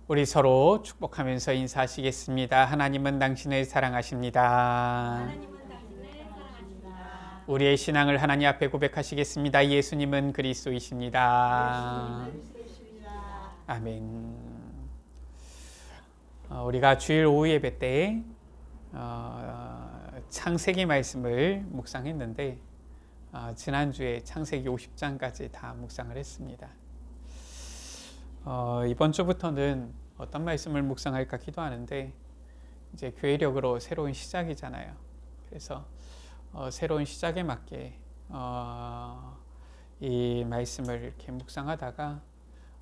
우리 서로 축복하면서 인사하시겠습니다. 하나님은 당신을 사랑하십니다. 하나님은 당신을 사랑하십니다. 우리의 신앙을 하나님 앞에 고백하시겠습니다. 예수님은 그리스도이십니다. 아멘. 우리가 주일 오후 예배 때 창세기 말씀을 묵상했는데 지난주에 창세기 50장까지 다 묵상을 했습니다. 이번 주부터는 어떤 말씀을 묵상할까 기도하는데 이제 교회력으로 새로운 시작이잖아요. 그래서 새로운 시작에 맞게 이 말씀을 이렇게 묵상하다가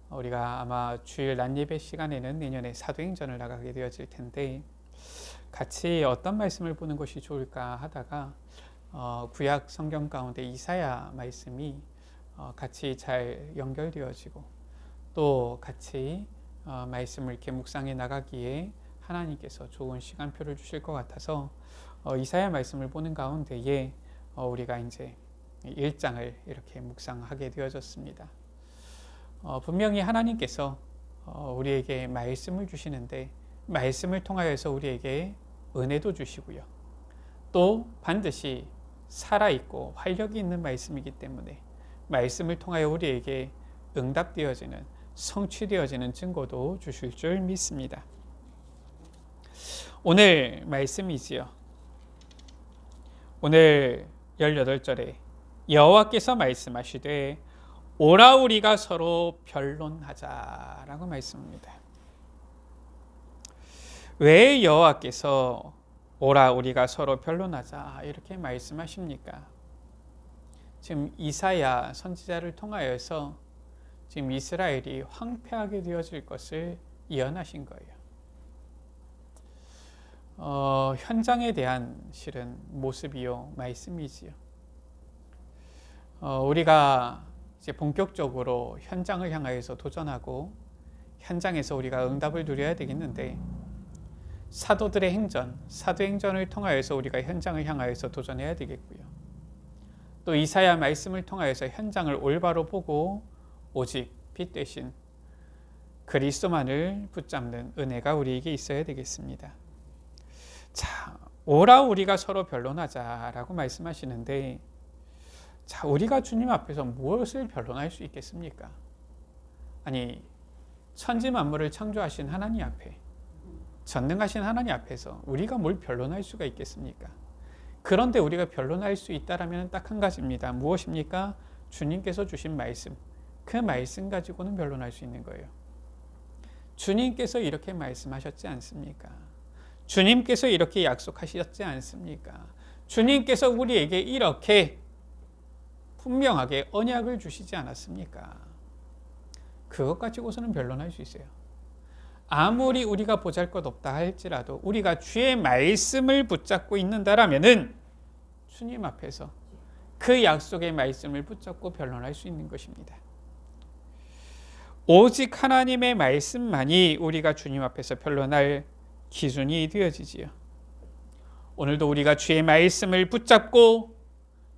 우리가 아마 주일 낮 예배 시간에는 내년에 사도행전을 나가게 되어질 텐데 같이 어떤 말씀을 보는 것이 좋을까 하다가 구약 성경 가운데 이사야 말씀이 같이 잘 연결되어지고 또 같이 말씀을 이렇게 묵상해 나가기에 하나님께서 좋은 시간표를 주실 것 같아서 이사야 말씀을 보는 가운데에 우리가 이제 1장을 이렇게 묵상하게 되어졌습니다. 분명히 하나님께서 우리에게 말씀을 주시는데 말씀을 통하여서 우리에게 은혜도 주시고요. 또 반드시 살아있고 활력이 있는 말씀이기 때문에 말씀을 통하여 우리에게 응답되어지는 성취되어지는 증거도 주실 줄 믿습니다. 오늘 말씀이지요. 오늘 18절에 여호와께서 말씀하시되 오라 우리가 서로 변론하자라고 말씀합니다. 왜 여호와께서 오라 우리가 서로 변론하자 이렇게 말씀하십니까? 지금 이사야 선지자를 통하여서 지금 이스라엘이 황폐하게 되어질 것을 예언하신 거예요. 현장에 대한 실은 모습이요 말씀이지요. 우리가 이제 본격적으로 현장을 향하여서 도전하고 현장에서 우리가 응답을 누려야 되겠는데 사도들의 행전, 사도행전을 통하여서 우리가 현장을 향하여서 도전해야 되겠고요. 또 이사야 말씀을 통하여서 현장을 올바로 보고 오직 빛 대신 그리스도만을 붙잡는 은혜가 우리에게 있어야 되겠습니다. 자, 오라 우리가 서로 변론하자라고 말씀하시는데 자, 우리가 주님 앞에서 무엇을 변론할 수 있겠습니까? 아니, 천지 만물을 창조하신 하나님 앞에 전능하신 하나님 앞에서 우리가 뭘 변론할 수가 있겠습니까? 그런데 우리가 변론할 수 있다라면 딱 한 가지입니다. 무엇입니까? 주님께서 주신 말씀. 그 말씀 가지고는 변론할 수 있는 거예요. 주님께서 이렇게 말씀하셨지 않습니까? 주님께서 이렇게 약속하셨지 않습니까? 주님께서 우리에게 이렇게 분명하게 언약을 주시지 않았습니까? 그것 가지고서는 변론할 수 있어요. 아무리 우리가 보잘것없다 할지라도 우리가 주의 말씀을 붙잡고 있는다라면은 주님 앞에서 그 약속의 말씀을 붙잡고 변론할 수 있는 것입니다. 오직 하나님의 말씀만이 우리가 주님 앞에서 변론할 기준이 되어지지요. 오늘도 우리가 주의 말씀을 붙잡고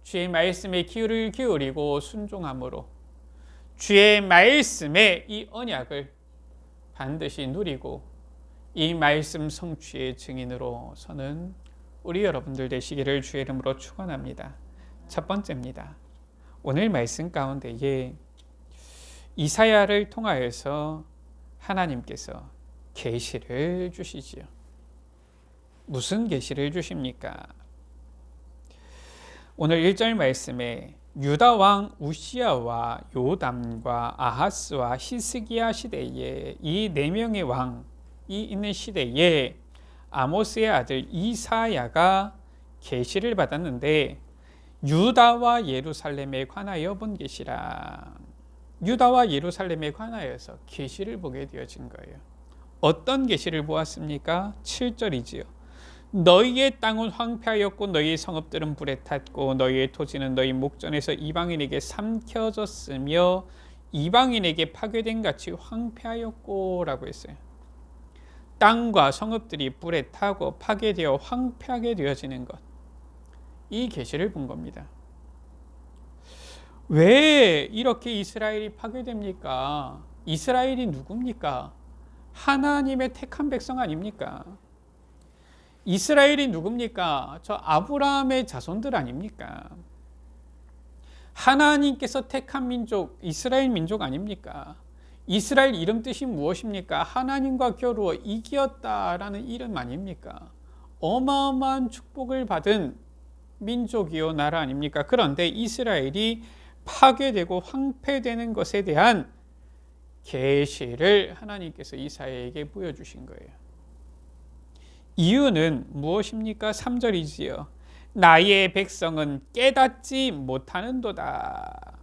주의 말씀에 귀를 기울이고 순종함으로 주의 말씀의 이 언약을 반드시 누리고 이 말씀 성취의 증인으로 서는 우리 여러분들 되시기를 주의 이름으로 축원합니다. 첫 번째입니다. 오늘 말씀 가운데에 이사야를 통하여서 하나님께서 계시를 주시지요. 무슨 계시를 주십니까? 오늘 1절 말씀에 유다 왕 우시야와 요담과 아하스와 히스기야 시대에 이 4명의 왕이 있는 시대에 아모스의 아들 이사야가 계시를 받았는데 유다와 예루살렘에 관하여 본 계시라. 유다와 예루살렘에 관하여서 계시를 보게 되어진 거예요. 어떤 계시를 보았습니까? 7절이지요. 너희의 땅은 황폐하였고 너희의 성읍들은 불에 탔고 너희의 토지는 너희 목전에서 이방인에게 삼켜졌으며 이방인에게 파괴된 같이 황폐하였고 라고 했어요. 땅과 성읍들이 불에 타고 파괴되어 황폐하게 되어지는 것, 이 계시를 본 겁니다. 왜 이렇게 이스라엘이 파괴됩니까? 이스라엘이 누굽니까? 하나님의 택한 백성 아닙니까? 이스라엘이 누굽니까? 저 아브라함의 자손들 아닙니까? 하나님께서 택한 민족, 이스라엘 민족 아닙니까? 이스라엘 이름 뜻이 무엇입니까? 하나님과 겨루어 이기었다라는 이름 아닙니까? 어마어마한 축복을 받은 민족이요 나라 아닙니까? 그런데 이스라엘이 파괴되고 황폐되는 것에 대한 계시를 하나님께서 이사야에게 보여주신 거예요. 이유는 무엇입니까? 3절이지요. 나의 백성은 깨닫지 못하는도다.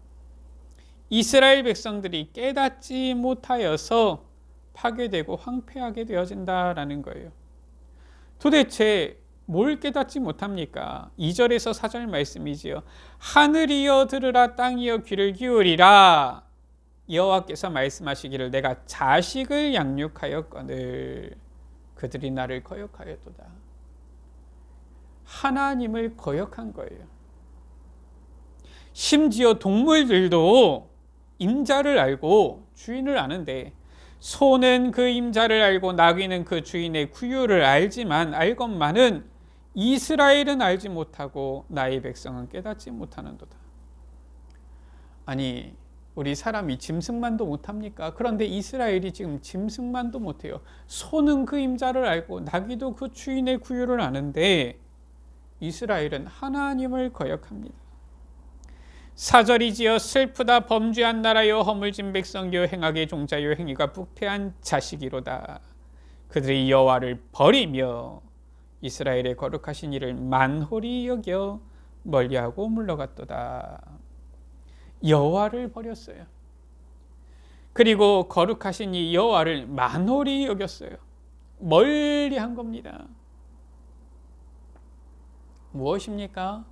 이스라엘 백성들이 깨닫지 못하여서 파괴되고 황폐하게 되어진다라는 거예요. 도대체 뭘 깨닫지 못합니까? 2절에서 4절 말씀이지요. 하늘이여 들으라, 땅이여 귀를 기울이라. 여호와께서 말씀하시기를 내가 자식을 양육하였거늘 그들이 나를 거역하였도다. 하나님을 거역한 거예요. 심지어 동물들도 임자를 알고 주인을 아는데, 소는 그 임자를 알고 나귀는 그 주인의 구유를 알지만 알것만은 이스라엘은 알지 못하고 나의 백성은 깨닫지 못하는도다. 아니, 우리 사람이 짐승만도 못합니까? 그런데 이스라엘이 지금 짐승만도 못해요. 소는 그 임자를 알고 나귀도 그 주인의 구유를 아는데 이스라엘은 하나님을 거역합니다. 4절이지요. 슬프다 범죄한 나라여, 허물진 백성이여, 행악의 종자여, 행위가 부패한 자식이로다. 그들이 여호와를 버리며 이스라엘의 거룩하신 이를 만홀히 여겨 멀리하고 물러갔도다. 여호와를 버렸어요. 그리고 거룩하신 이 여호와를 만홀히 여겼어요. 멀리한 겁니다. 무엇입니까?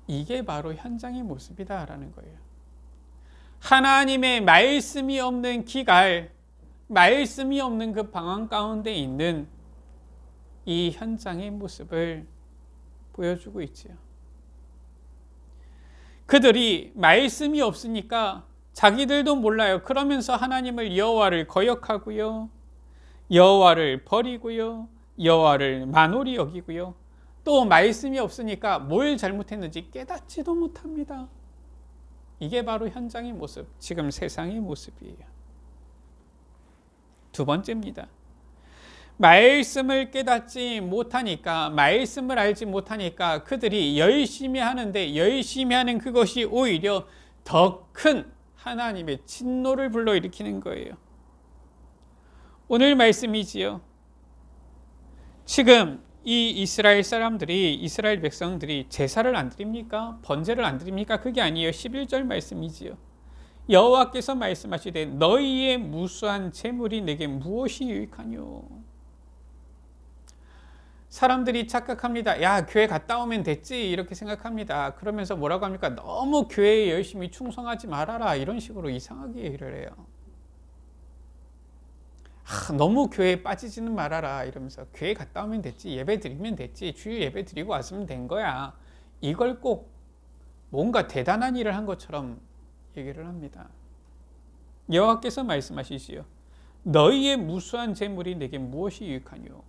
이게 바로 현장의 모습이다라는 거예요. 하나님의 말씀이 없는 기갈, 말씀이 없는 그 방황 가운데 있는 이 현장의 모습을 보여주고 있지요. 그들이 말씀이 없으니까 자기들도 몰라요. 그러면서 하나님을 여호와를 거역하고요, 여호와를 버리고요, 여호와를 만홀히 여기고요, 또 말씀이 없으니까 뭘 잘못했는지 깨닫지도 못합니다. 이게 바로 현장의 모습, 지금 세상의 모습이에요. 두 번째입니다. 말씀을 깨닫지 못하니까, 말씀을 알지 못하니까 그들이 열심히 하는데, 열심히 하는 그것이 오히려 더 큰 하나님의 진노를 불러일으키는 거예요. 오늘 말씀이지요. 지금 이 이스라엘 사람들이, 이스라엘 백성들이 제사를 안 드립니까? 번제를 안 드립니까? 그게 아니에요. 11절 말씀이지요. 여호와께서 말씀하시되 너희의 무수한 재물이 내게 무엇이 유익하뇨? 사람들이 착각합니다. 야, 교회 갔다 오면 됐지, 이렇게 생각합니다. 그러면서 뭐라고 합니까? 너무 교회에 열심히 충성하지 말아라, 이런 식으로 이상하게 얘기를 해요. 너무 교회에 빠지지는 말아라, 이러면서 교회 갔다 오면 됐지, 예배 드리면 됐지, 주일 예배 드리고 왔으면 된 거야. 이걸 꼭 뭔가 대단한 일을 한 것처럼 얘기를 합니다. 여호와께서 말씀하시지요. 너희의 무수한 재물이 내게 무엇이 유익하뇨?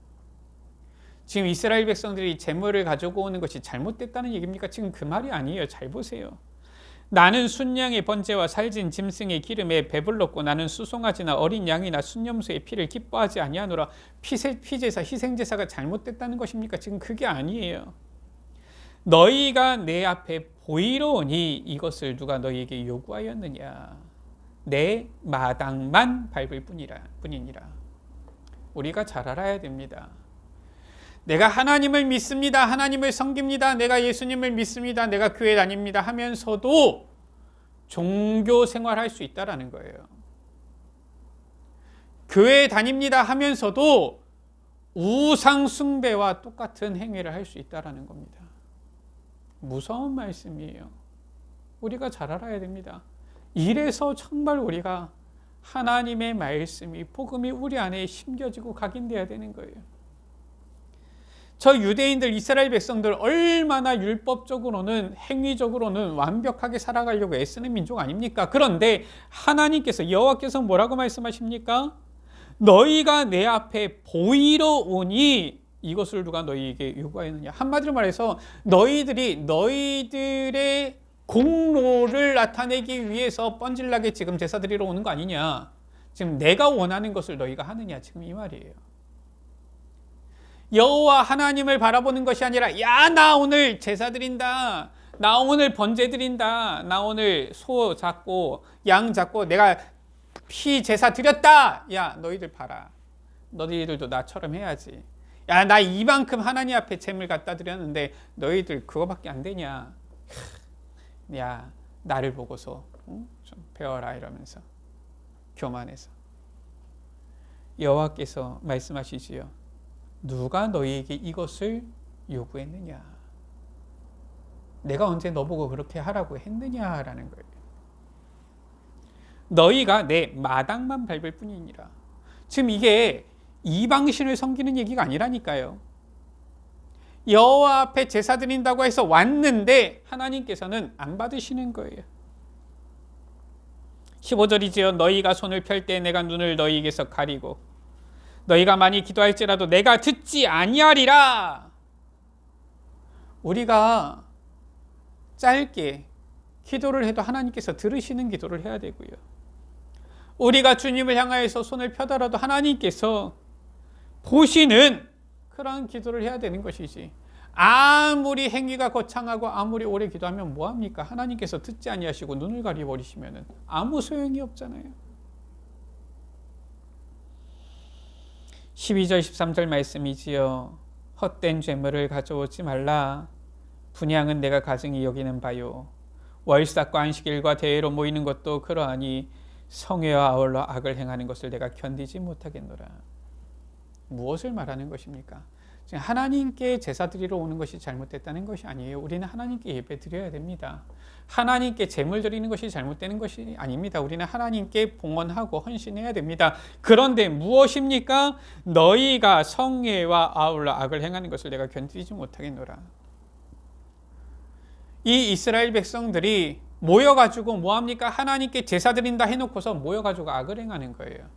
지금 이스라엘 백성들이 재물을 가지고 오는 것이 잘못됐다는 얘기입니까? 지금 그 말이 아니에요. 잘 보세요. 나는 순양의 번제와 살진 짐승의 기름에 배불렀고 나는 수송아지나 어린 양이나 순염소의 피를 기뻐하지 아니하노라. 피제사, 희생제사가 잘못됐다는 것입니까? 지금 그게 아니에요. 너희가 내 앞에 보이러 오니 이것을 누가 너희에게 요구하였느냐? 내 마당만 밟을 뿐이니라. 우리가 잘 알아야 됩니다. 내가 하나님을 믿습니다, 하나님을 섬깁니다, 내가 예수님을 믿습니다, 내가 교회 다닙니다 하면서도 종교 생활할 수 있다라는 거예요. 교회 다닙니다 하면서도 우상 숭배와 똑같은 행위를 할 수 있다라는 겁니다. 무서운 말씀이에요. 우리가 잘 알아야 됩니다. 이래서 정말 우리가 하나님의 말씀이, 복음이 우리 안에 심겨지고 각인돼야 되는 거예요. 저 유대인들, 이스라엘 백성들 얼마나 율법적으로는, 행위적으로는 완벽하게 살아가려고 애쓰는 민족 아닙니까? 그런데 하나님께서, 여호와께서 뭐라고 말씀하십니까? 너희가 내 앞에 보이러 오니 이것을 누가 너희에게 요구하였느냐. 한마디로 말해서 너희들의 공로를 나타내기 위해서 뻔질나게 지금 제사 드리러 오는 거 아니냐. 지금 내가 원하는 것을 너희가 하느냐. 지금 이 말이에요. 여호와 하나님을 바라보는 것이 아니라 야, 나 오늘 제사 드린다. 나 오늘 번제 드린다. 나 오늘 소 잡고 양 잡고 내가 피 제사 드렸다. 야, 너희들 봐라. 너희들도 나처럼 해야지. 야, 나 이만큼 하나님 앞에 제물 갖다 드렸는데 너희들 그거밖에 안 되냐. 야, 나를 보고서 좀 배워라 이러면서 교만해서. 여호와께서 말씀하시지요. 누가 너희에게 이것을 요구했느냐. 내가 언제 너보고 그렇게 하라고 했느냐라는 거예요. 너희가 내 마당만 밟을 뿐이니라. 지금 이게 이방신을 섬기는 얘기가 아니라니까요. 여호와 앞에 제사 드린다고 해서 왔는데 하나님께서는 안 받으시는 거예요. 15절이지요. 너희가 손을 펼 때 내가 눈을 너희에게서 가리고 너희가 많이 기도할지라도 내가 듣지 아니하리라. 우리가 짧게 기도를 해도 하나님께서 들으시는 기도를 해야 되고요. 우리가 주님을 향하여서 손을 펴더라도 하나님께서 보시는 그런 기도를 해야 되는 것이지. 아무리 행위가 거창하고 아무리 오래 기도하면 뭐합니까? 하나님께서 듣지 아니하시고 눈을 가려버리시면 아무 소용이 없잖아요. 12절 13절 말씀이지요. 헛된 죄물을 가져오지 말라. 분향은 내가 가증히 여기는 바요. 월삭과 안식일과 대회로 모이는 것도 그러하니 성회와 아울러 악을 행하는 것을 내가 견디지 못하겠노라. 무엇을 말하는 것입니까? 지금 하나님께 제사 드리러 오는 것이 잘못됐다는 것이 아니에요. 우리는 하나님께 예배 드려야 됩니다. 하나님께 제물 드리는 것이 잘못되는 것이 아닙니다. 우리는 하나님께 봉헌하고 헌신해야 됩니다. 그런데 무엇입니까? 너희가 성회와 아울러 악을 행하는 것을 내가 견디지 못하겠노라. 이 이스라엘 백성들이 모여가지고 뭐합니까? 하나님께 제사 드린다 해놓고서 모여가지고 악을 행하는 거예요.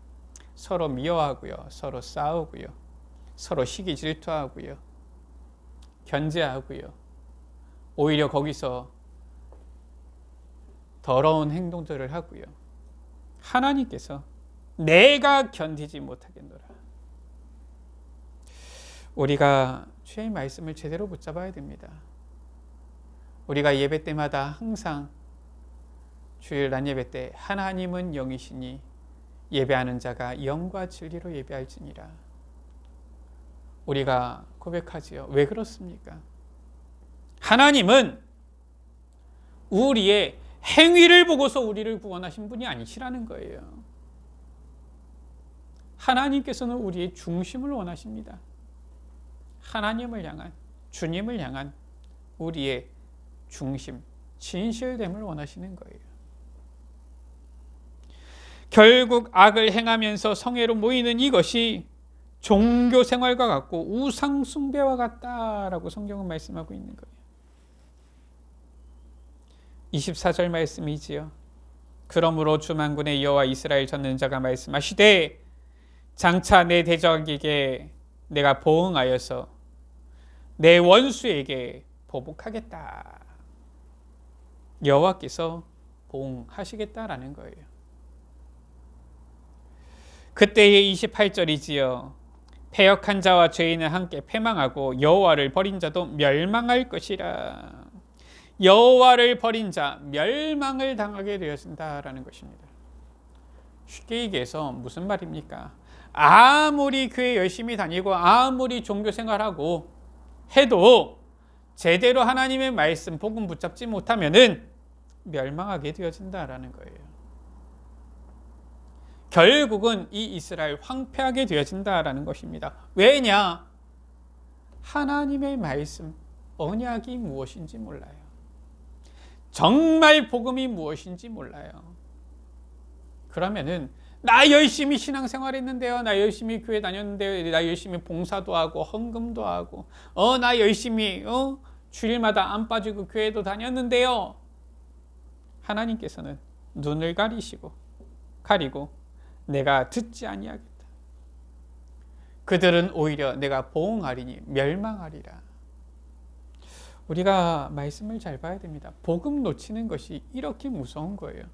서로 미워하고요. 서로 싸우고요. 서로 시기 질투하고요. 견제하고요. 오히려 거기서 더러운 행동들을 하고요. 하나님께서 내가 견디지 못하겠노라. 우리가 주의 말씀을 제대로 붙잡아야 됩니다. 우리가 예배 때마다 항상 주일 난 예배 때 하나님은 영이시니 예배하는 자가 영과 진리로 예배할지니라. 우리가 고백하지요. 왜 그렇습니까? 하나님은 우리의 행위를 보고서 우리를 구원하신 분이 아니시라는 거예요. 하나님께서는 우리의 중심을 원하십니다. 하나님을 향한, 주님을 향한 우리의 중심, 진실됨을 원하시는 거예요. 결국 악을 행하면서 성회로 모이는 이것이 종교 생활과 같고 우상 숭배와 같다라고 성경은 말씀하고 있는 거예요. 24절 말씀이지요. 그러므로 주 만군의 여호와 이스라엘 전능자가 말씀하시되 장차 내 대적에게 내가 보응하여서 내 원수에게 보복하겠다. 여호와께서 보응하시겠다라는 거예요. 그때의 28절이지요. 패역한 자와 죄인은 함께 패망하고 여호와를 버린 자도 멸망할 것이라. 여호와를 버린 자 멸망을 당하게 되어진다라는 것입니다. 쉽게 얘기해서 무슨 말입니까? 아무리 교회 열심히 다니고 아무리 종교 생활하고 해도 제대로 하나님의 말씀 복음 붙잡지 못하면은 멸망하게 되어진다라는 거예요. 결국은 이 이스라엘 황폐하게 되어진다라는 것입니다. 왜냐? 하나님의 말씀, 언약이 무엇인지 몰라요. 정말 복음이 무엇인지 몰라요. 그러면은 나 열심히 신앙생활했는데요. 나 열심히 교회 다녔는데요. 나 열심히 봉사도 하고 헌금도 하고 나 열심히 주일마다 안 빠지고 교회도 다녔는데요. 하나님께서는 눈을 가리고 내가 듣지 아니하겠다. 그들은 오히려 내가 보응하리니 멸망하리라. 우리가 말씀을 잘 봐야 됩니다. 복음 놓치는 것이 이렇게 무서운 거예요.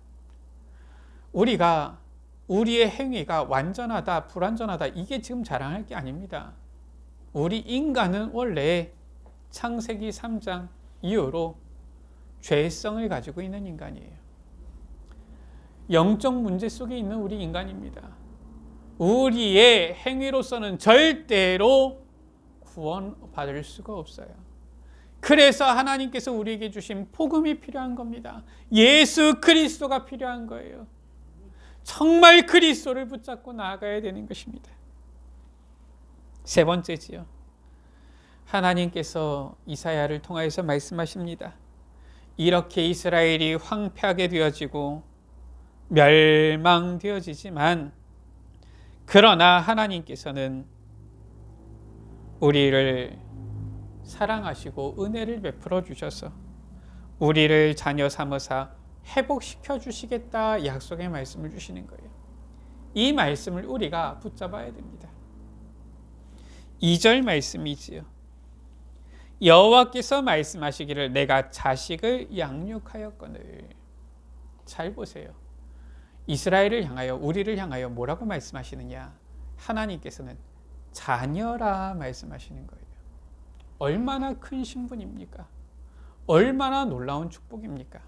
우리가 우리의 행위가 완전하다, 불완전하다, 이게 지금 자랑할 게 아닙니다. 우리 인간은 원래 창세기 3장 이후로 죄성을 가지고 있는 인간이에요. 영적 문제 속에 있는 우리 인간입니다. 우리의 행위로서는 절대로 구원받을 수가 없어요. 그래서 하나님께서 우리에게 주신 복음이 필요한 겁니다. 예수 그리스도가 필요한 거예요. 정말 그리스도를 붙잡고 나아가야 되는 것입니다. 세 번째지요. 하나님께서 이사야를 통하여서 말씀하십니다. 이렇게 이스라엘이 황폐하게 되어지고 멸망되어지지만 그러나 하나님께서는 우리를 사랑하시고 은혜를 베풀어 주셔서 우리를 자녀 삼으사 회복시켜 주시겠다 약속의 말씀을 주시는 거예요. 이 말씀을 우리가 붙잡아야 됩니다. 2절 말씀이지요. 여호와께서 말씀하시기를 내가 자식을 양육하였거늘. 잘 보세요. 이스라엘을 향하여 우리를 향하여 뭐라고 말씀하시느냐? 하나님께서는 자녀라 말씀하시는 거예요. 얼마나 큰 신분입니까? 얼마나 놀라운 축복입니까?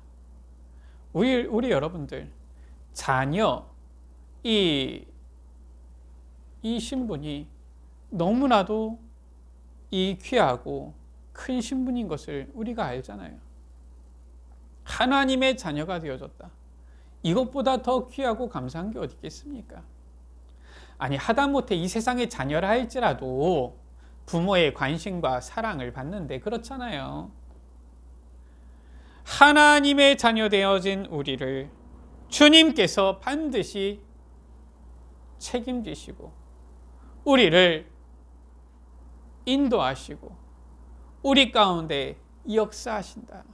우리 여러분들 자녀 이 신분이 너무나도 이 귀하고 큰 신분인 것을 우리가 알잖아요. 하나님의 자녀가 되어졌다. 이것보다 더 귀하고 감사한 게 어디 있겠습니까? 아니 하다못해 이 세상의 자녀라 할지라도 부모의 관심과 사랑을 받는데 그렇잖아요. 하나님의 자녀 되어진 우리를 주님께서 반드시 책임지시고 우리를 인도하시고 우리 가운데 역사하신다.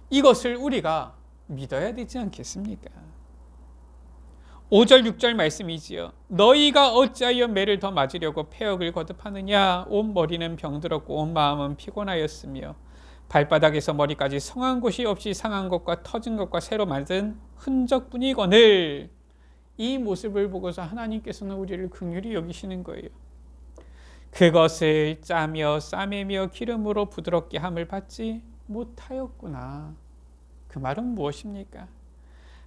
이것을 우리가 믿어야 되지 않겠습니까? 5절 6절 말씀이지요. 너희가 어찌하여 매를 더 맞으려고 패역을 거듭하느냐? 온 머리는 병들었고 온 마음은 피곤하였으며 발바닥에서 머리까지 성한 곳이 없이 상한 것과 터진 것과 새로 만든 흔적뿐이거늘. 이 모습을 보고서 하나님께서는 우리를 긍휼히 여기시는 거예요. 그것을 짜며 싸매며 기름으로 부드럽게 함을 받지 못하였구나. 그 말은 무엇입니까?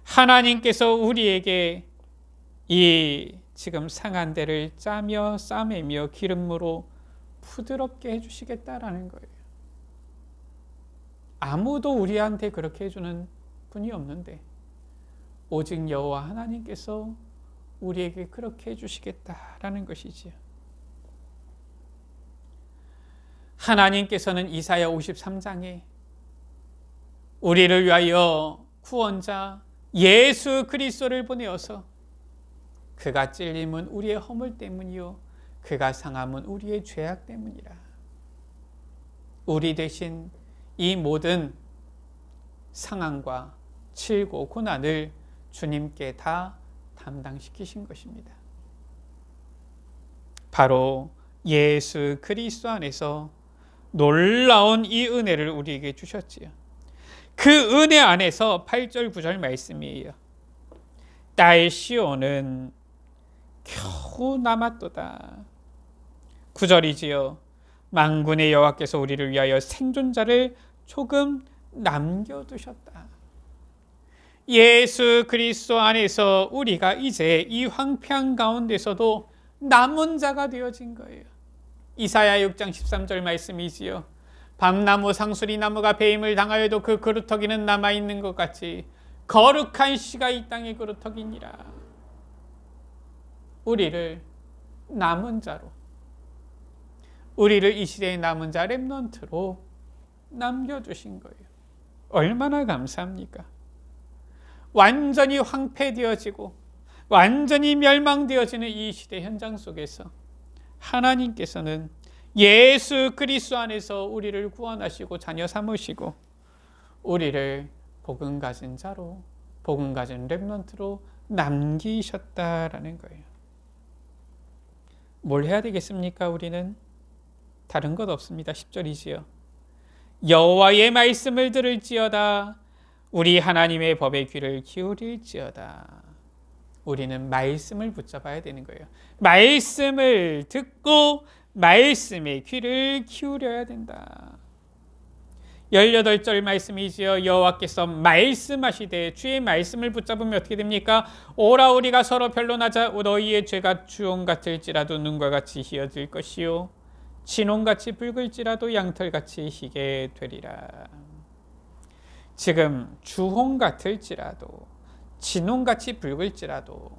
하나님께서 우리에게 이 지금 상한 데를 짜며 싸매며 기름으로 부드럽게 해주시겠다라는 거예요. 아무도 우리한테 그렇게 해주는 분이 없는데 오직 여호와 하나님께서 우리에게 그렇게 해주시겠다라는 것이지요. 하나님께서는 이사야 53장에 우리를 위하여 구원자 예수 그리스도를 보내어서 그가 찔림은 우리의 허물 때문이요 그가 상함은 우리의 죄악 때문이라. 우리 대신 이 모든 상함과 칠고 고난을 주님께 다 담당시키신 것입니다. 바로 예수 그리스도 안에서 놀라운 이 은혜를 우리에게 주셨지요. 그 은혜 안에서 8절 9절 말씀이에요. 딸 시온은 겨우 남았도다. 9절이지요. 만군의 여호와께서 우리를 위하여 생존자를 조금 남겨두셨다. 예수 그리스도 안에서 우리가 이제 이 황폐한 가운데서도 남은 자가 되어진 거예요. 이사야 6장 13절 말씀이지요. 밤나무 상수리 나무가 배임을 당하여도 그 그루터기는 남아있는 것 같이 거룩한 씨가 이 땅에 그루터기니라. 우리를 남은 자로, 우리를 이 시대의 남은 자 렘넌트로 남겨주신 거예요. 얼마나 감사합니까? 완전히 황폐되어지고 완전히 멸망되어지는 이 시대 현장 속에서 하나님께서는 예수 그리스도 안에서 우리를 구원하시고 자녀 삼으시고 우리를 복음 가진 자로, 복음 가진 렘넌트로 남기셨다라는 거예요. 뭘 해야 되겠습니까? 우리는 다른 것 없습니다. 10절이지요. 여호와의 말씀을 들을지어다. 우리 하나님의 법에 귀를 기울일지어다. 우리는 말씀을 붙잡아야 되는 거예요. 말씀을 듣고 말씀에 귀를 기울여야 된다. 18절 말씀이지요. 여호와께서 말씀하시되 주의 말씀을 붙잡으면 어떻게 됩니까? 오라 우리가 서로 변론하자. 너희의 죄가 주홍 같을지라도 눈과 같이 희어질 것이요 진홍같이 붉을지라도 양털같이 희게 되리라. 지금 주홍 같을지라도 진홍같이 붉을지라도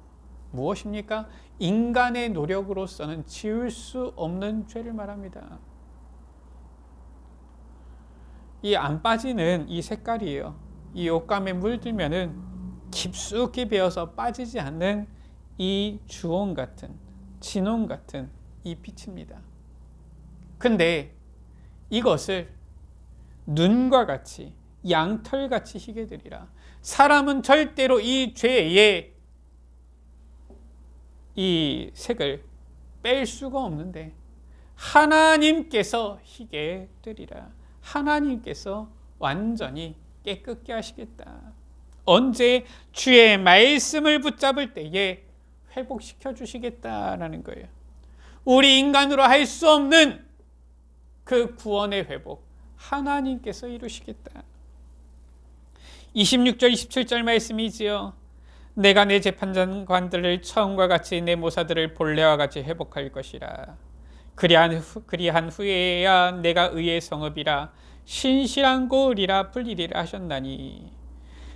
무엇입니까? 인간의 노력으로서는 지울 수 없는 죄를 말합니다. 이 안 빠지는 이 색깔이에요. 이 옷감에 물들면은 깊숙이 배어서 빠지지 않는 이 주홍 같은 진홍 같은 이 빛입니다. 근데 이것을 눈과 같이 양털같이 희게 되리라. 사람은 절대로 이 죄의 이 색을 뺄 수가 없는데 하나님께서 희게 되리라. 하나님께서 완전히 깨끗게 하시겠다. 언제? 주의 말씀을 붙잡을 때에 회복시켜 주시겠다라는 거예요. 우리 인간으로 할 수 없는 그 구원의 회복 하나님께서 이루시겠다. 26절 27절 말씀이지요. 내가 내 재판관들을 처음과 같이 내 모사들을 본래와 같이 회복할 것이라. 그리한 후에야 내가 의의 성읍이라 신실한 고을이라 불리리라 하셨나니.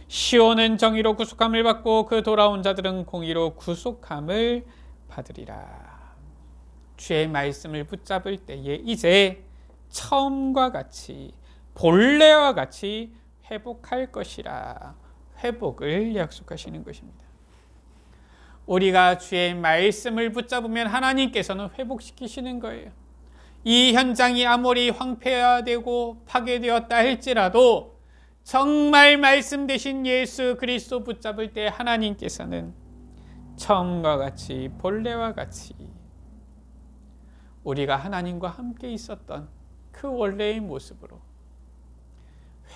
시온은 정의로 구속함을 받고 그 돌아온 자들은 공의로 구속함을 받으리라. 주의 말씀을 붙잡을 때에 이제 처음과 같이 본래와 같이 회복할 것이라. 회복을 약속하시는 것입니다. 우리가 주의 말씀을 붙잡으면 하나님께서는 회복시키시는 거예요. 이 현장이 아무리 황폐화되고 파괴되었다 할지라도 정말 말씀 되신 예수 그리스도 붙잡을 때 하나님께서는 처음과 같이 본래와 같이 우리가 하나님과 함께 있었던 그 원래의 모습으로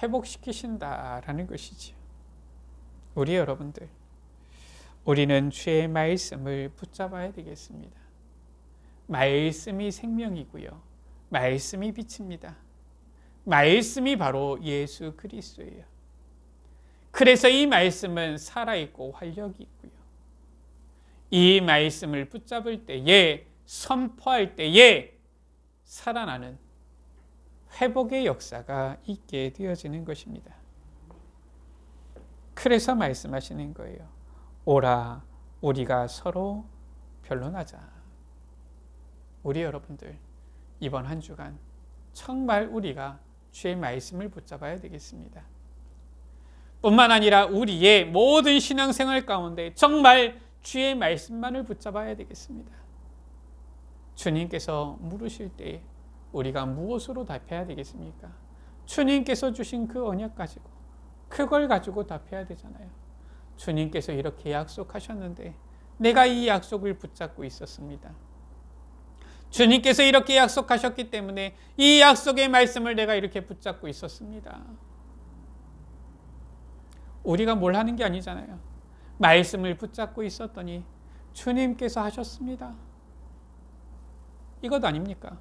회복시키신다라는 것이지요. 우리 여러분들, 우리는 주의 말씀을 붙잡아야 되겠습니다. 말씀이 생명이고요. 말씀이 빛입니다. 말씀이 바로 예수 그리스도예요. 그래서 이 말씀은 살아있고 활력이 있고요. 이 말씀을 붙잡을 때에, 선포할 때에 살아나는 회복의 역사가 있게 되어지는 것입니다. 그래서 말씀하시는 거예요. 오라 우리가 서로 변론하자. 우리 여러분들 이번 한 주간 정말 우리가 주의 말씀을 붙잡아야 되겠습니다. 뿐만 아니라 우리의 모든 신앙생활 가운데 정말 주의 말씀만을 붙잡아야 되겠습니다. 주님께서 물으실 때 우리가 무엇으로 답해야 되겠습니까? 주님께서 주신 그 언약 가지고 그걸 가지고 답해야 되잖아요. 주님께서 이렇게 약속하셨는데 내가 이 약속을 붙잡고 있었습니다. 주님께서 이렇게 약속하셨기 때문에 이 약속의 말씀을 내가 이렇게 붙잡고 있었습니다. 우리가 뭘 하는 게 아니잖아요. 말씀을 붙잡고 있었더니 주님께서 하셨습니다. 이것 아닙니까?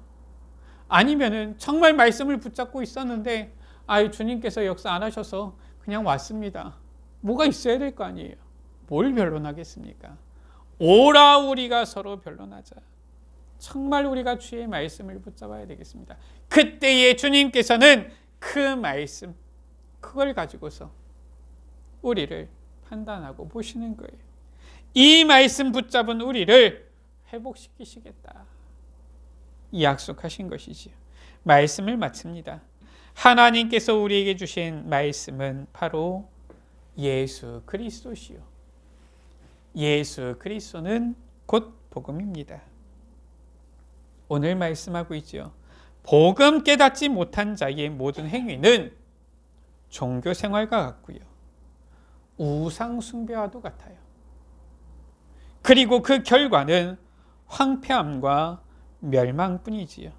아니면은 정말 말씀을 붙잡고 있었는데 주님께서 역사 안 하셔서 그냥 왔습니다. 뭐가 있어야 될 거 아니에요. 뭘 변론하겠습니까? 오라 우리가 서로 변론하자. 정말 우리가 주의 말씀을 붙잡아야 되겠습니다. 그때에 주님께서는 그 말씀, 그걸 가지고서 우리를 판단하고 보시는 거예요. 이 말씀 붙잡은 우리를 회복시키시겠다. 약속하신 것이지요. 말씀을 마칩니다. 하나님께서 우리에게 주신 말씀은 바로 예수 그리스도시요. 예수 그리스도는 곧 복음입니다. 오늘 말씀하고 있지요. 복음 깨닫지 못한 자의 모든 행위는 종교 생활과 같고요. 우상 숭배와도 같아요. 그리고 그 결과는 황폐함과 멸망뿐이지요.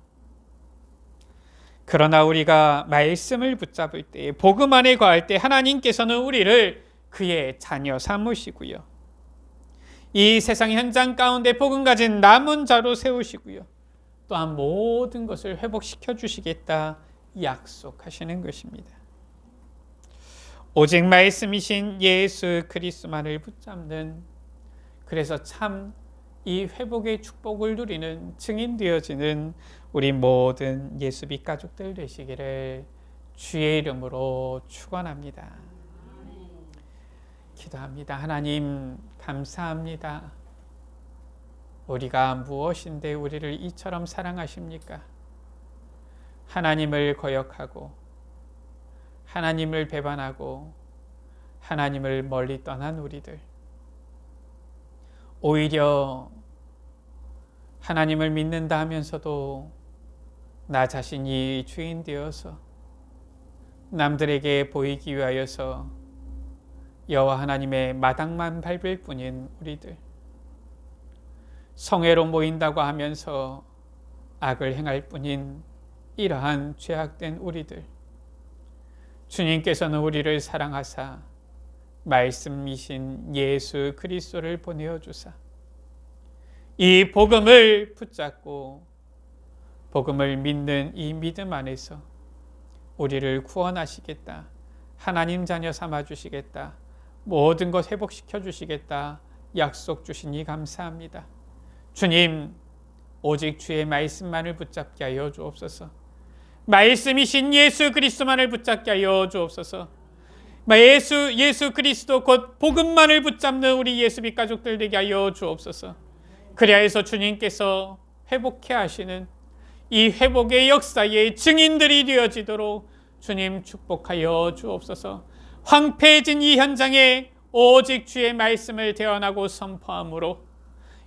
그러나 우리가 말씀을 붙잡을 때, 복음 안에 거할 때 하나님께서는 우리를 그의 자녀 삼으시고요. 이 세상 현장 가운데 복음 가진 남은 자로 세우시고요. 또한 모든 것을 회복시켜 주시겠다 약속하시는 것입니다. 오직 말씀이신 예수 그리스도만을 붙잡는, 그래서 참 이 회복의 축복을 누리는 증인 되어지는 우리 모든 예수빛 가족들 되시기를 주의 이름으로 축원합니다. 기도합니다. 하나님 감사합니다. 우리가 무엇인데 우리를 이처럼 사랑하십니까? 하나님을 거역하고 하나님을 배반하고 하나님을 멀리 떠난 우리들, 오히려 하나님을 믿는다 하면서도 나 자신이 주인 되어서 남들에게 보이기 위하여서 여호와 하나님의 마당만 밟을 뿐인 우리들, 성회로 모인다고 하면서 악을 행할 뿐인 이러한 죄악된 우리들, 주님께서는 우리를 사랑하사 말씀이신 예수 그리스도를 보내어 주사 이 복음을 붙잡고 복음을 믿는 이 믿음 안에서 우리를 구원하시겠다, 하나님 자녀 삼아 주시겠다, 모든 것 회복시켜 주시겠다 약속 주시니 감사합니다. 주님, 오직 주의 말씀만을 붙잡게 하여 주옵소서. 말씀이신 예수 그리스도만을 붙잡게 하여 주옵소서. 예수 그리스도 곧 복음만을 붙잡는 우리 예수빛 가족들 되게 하여 주옵소서. 그리하여서 주님께서 회복해 하시는 이 회복의 역사의 증인들이 되어지도록 주님 축복하여 주옵소서. 황폐해진 이 현장에 오직 주의 말씀을 대언하고 선포함으로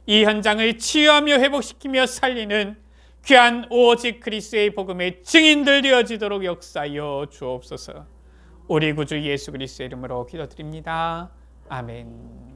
이 현장을 치유하며 회복시키며 살리는 귀한 오직 그리스도의 복음의 증인들 되어지도록 역사하여 주옵소서. 우리 구주 예수 그리스도의 이름으로 기도드립니다. 아멘.